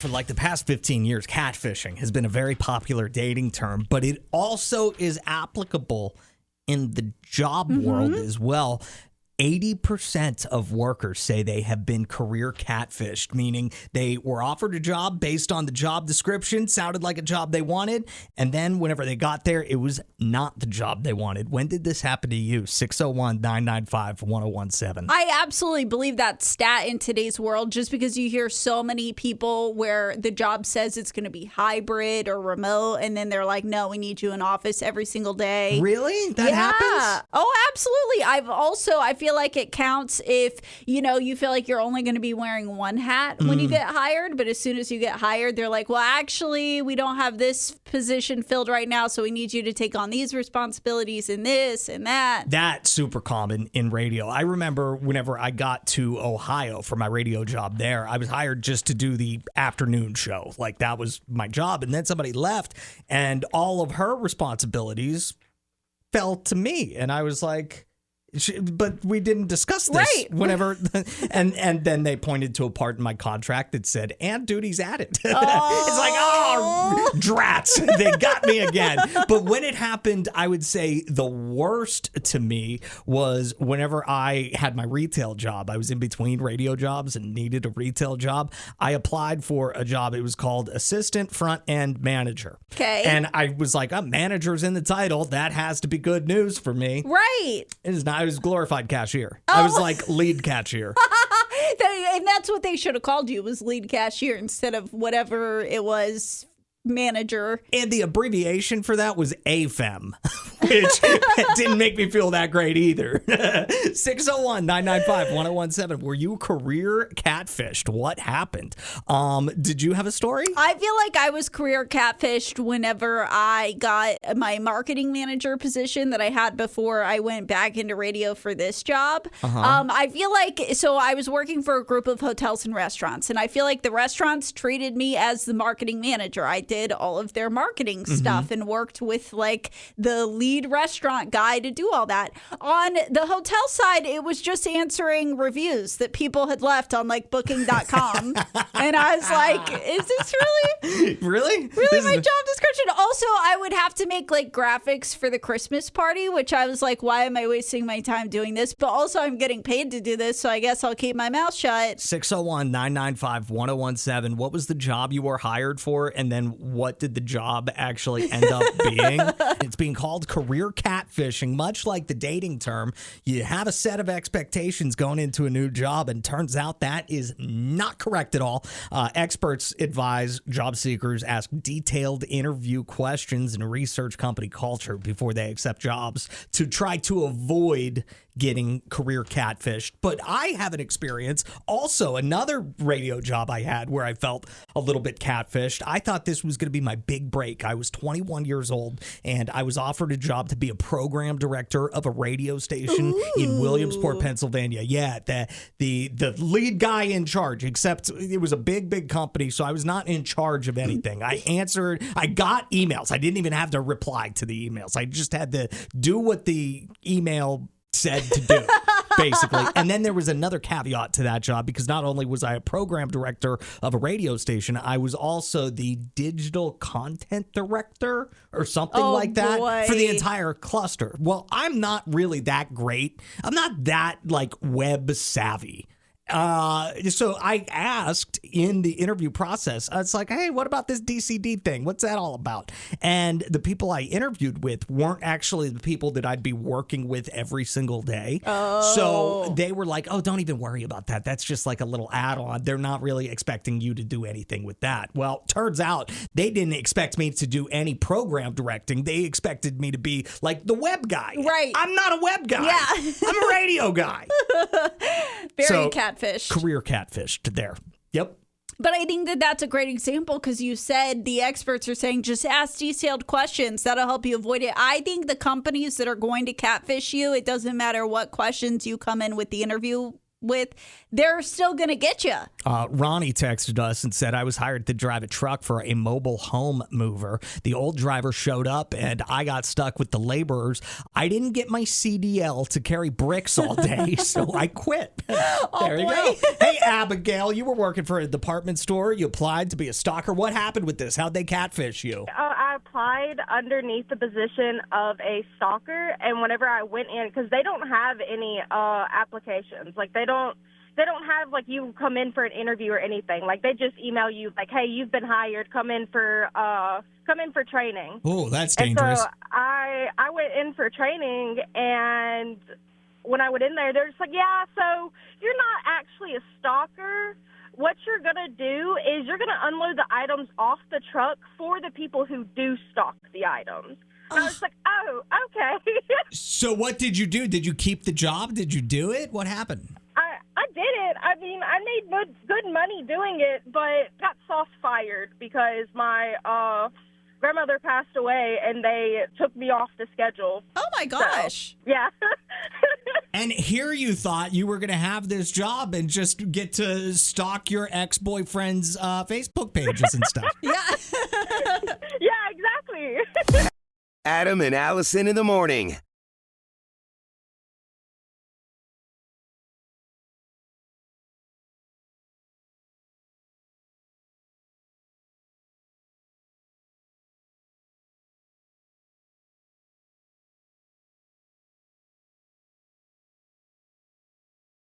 For like the past 15 years, catfishing has been a very popular dating term, but it also is applicable in the job world as well. 80% of workers say they have been career catfished, meaning they were offered a job based on the job description, sounded like a job they wanted, and then whenever they got there, it was not the job they wanted. When did this happen to you? 601-995-1017. I absolutely believe that stat in today's world, just because you hear so many people where the job says it's going to be hybrid or remote, and then they're like, no, we need you in office every single day. Really? That happens? Oh, absolutely. I feel like it counts if, you feel like you're only going to be wearing one hat when you get hired. But as soon as you get hired, they're like, well, actually, we don't have this position filled right now, so we need you to take on these responsibilities and this and that. That's super common in radio. I remember whenever I got to Ohio for my radio job there, I was hired just to do the afternoon show. Like, that was my job. And then somebody left, and all of her responsibilities fell to me. And I was like... But we didn't discuss this whenever, and then they pointed to a part in my contract that said, and duties added. It's like, oh, drats, they got me again. But when it happened, I would say the worst to me was whenever I had my retail job. I was in between radio jobs and needed a retail job. I applied for a job. It was called assistant front end manager. Okay. And I was like, manager's in the title. That has to be good news for me. Right. It is not. I was glorified cashier. I was like lead cashier. And that's what they should have called you, was lead cashier instead of whatever it was, manager. And the abbreviation for that was AFEM, which didn't make me feel that great either. 601-995-1017. Were you career catfished? What happened? Did you have a story? I feel like I was career catfished whenever I got my marketing manager position that I had before I went back into radio for this job. I feel like, so I was working for a group of hotels and restaurants, and I feel like the restaurants treated me as the marketing manager. I did all of their marketing stuff and worked with like the lead restaurant guy to do all that. On the hotel side, it was just answering reviews that people had left on like booking.com. And I was like, is this really my job description? Also, I would have to make like graphics for the Christmas party, which I was like, why am I wasting my time doing this? But also I'm getting paid to do this, so I guess I'll keep my mouth shut. 601-995-1017. What was the job you were hired for? And then what did the job actually end up being? It's being called career catfishing, much like the dating term. You have a set of expectations going into a new job, and turns out that is not correct at all. Experts advise job seekers ask detailed interview questions and research company culture before they accept jobs to try to avoid getting career catfished. But I have an experience, also another radio job I had where I felt a little bit catfished. I thought this was going to be my big break. I was 21 years old, and I was offered a job to be a program director of a radio station in Williamsport, Pennsylvania. Yeah, the lead guy in charge, except it was a big company, so I was not in charge of anything. I got emails. I didn't even have to reply to the emails. I just had to do what the email said to do, basically. And then there was another caveat to that job, because not only was I a program director of a radio station, I was also the digital content director or something like that for the entire cluster. Well, I'm not really that great. I'm not that like web savvy. So I asked in the interview process, it's like, hey, what about this DCD thing? What's that all about? And the people I interviewed with weren't actually the people that I'd be working with every single day. So they were like, oh, don't even worry about that. That's just like a little add-on. They're not really expecting you to do anything with that. Well, turns out they didn't expect me to do any program directing. They expected me to be like the web guy. Right. I'm not a web guy. Yeah. I'm a radio guy. Very catfished. Career catfished there. Yep. But I think that that's a great example, because you said the experts are saying just ask detailed questions. That'll help you avoid it. I think the companies that are going to catfish you, it doesn't matter what questions you come in with the interview with, they're still going to get you. Ronnie texted us and said, I was hired to drive a truck for a mobile home mover. The old driver showed up and I got stuck with the laborers. I didn't get my CDL to carry bricks all day, so I quit. There you go. Hey, Abigail, you were working for a department store. You applied to be a stalker. What happened with this? How'd they catfish you? I applied underneath the position of a stalker, and whenever I went in, because they don't have any applications, like they don't have like you come in for an interview or anything. Like they just email you like, hey, you've been hired, come in for training. Oh, that's dangerous. And so I went in for training, and when I went in there, they're just like, yeah, so you're not actually a stalker. What you're going to do is you're going to unload the items off the truck for the people who do stock the items. And I was like, oh, okay. So what did you do? Did you keep the job? Did you do it? What happened? I did it. I mean, I made good money doing it, but got soft fired because my grandmother passed away and they took me off the schedule. Oh, my gosh. So, yeah. And here you thought you were going to have this job and just get to stalk your ex-boyfriend's Facebook pages and stuff. Yeah. Yeah, exactly. Adam and Allison in the morning.